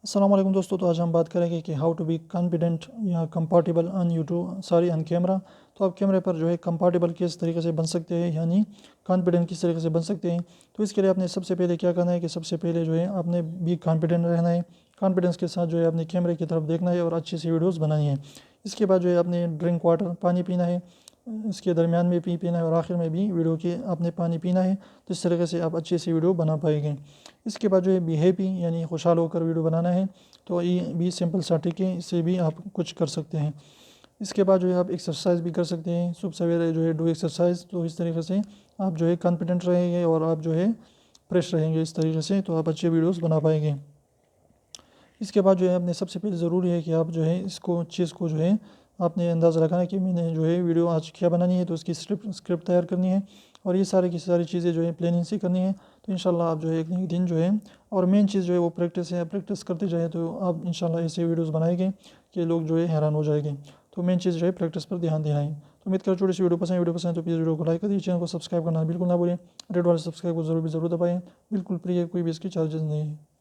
अस्सलाम वालेकुम दोस्तों। तो आज हम बात करेंगे कि हाउ टू बी कॉन्फिडेंट या कंफर्टेबल ऑन ऑन कैमरा। तो आप कैमरे पर जो है कंफर्टेबल किस तरीके से बन सकते हैं, यानी कॉन्फिडेंट किस तरीके से बन सकते हैं। तो इसके लिए आपने सबसे पहले क्या करना है कि सबसे पहले जो है आपने भी कॉन्फिडेंट रहना है। कॉन्फिडेंस के साथ जो है अपने कैमरे की तरफ देखना है और अच्छी सी वीडियोज़ बनानी है। इसके बाद जो है आपने ड्रिंक वाटर पानी पीना है, इसके दरमियान में भी पीना है और आखिर में भी वीडियो के आपने पानी पीना है। तो इस तरीके से आप अच्छी सी वीडियो बना पाएंगे। इसके बाद जो है बी हैप्पी यानी खुशहाल होकर वीडियो बनाना है। तो ये भी सिंपल सा ट्रिक है, इससे भी आप कुछ कर सकते हैं। इसके बाद जो है आप एक्सरसाइज भी कर सकते हैं, सुबह सवेरे जो है डू एक्सरसाइज। तो इस तरीके से आप जो है कॉन्फिडेंट रहेंगे और आप जो है फ्रेश रहेंगे। इस तरीके से तो आप अच्छे वीडियोस बना पाएंगे। इसके बाद जो है अपने सबसे पहले ज़रूरी है कि आप जो है इसको चीज़ को जो है आपने अंदाज़ा लगाना है कि मैंने जो है वीडियो आज क्या बनानी है। तो उसकी स्क्रिप्ट तैयार करनी है और ये सारी की सारी चीज़ें जो है प्लानिंग से करनी है। तो इंशाल्लाह आप जो है एक न एक दिन जो है, और मेन चीज़ जो है वो प्रैक्टिस है। प्रैक्टिस करते जाए तो आप इंशाल्लाह ऐसे वीडियोस बनाएंगे कि लोग जो है हैरान हो जाएंगे। तो मेन चीज़ जो है प्रैक्टिस पर ध्यान देना है। तो उम्मीद कर छोटी सी वीडियो पसंद है तो प्लीज़ वीडियो को लाइक कर दीजिए, चैनल को सब्सक्राइब करना बिल्कुल ना भूलें। रेड वाले सब्सक्राइब को जरूर दबाएं। बिल्कुल फ्री है, कोई भी इसकी चार्जेस नहीं है।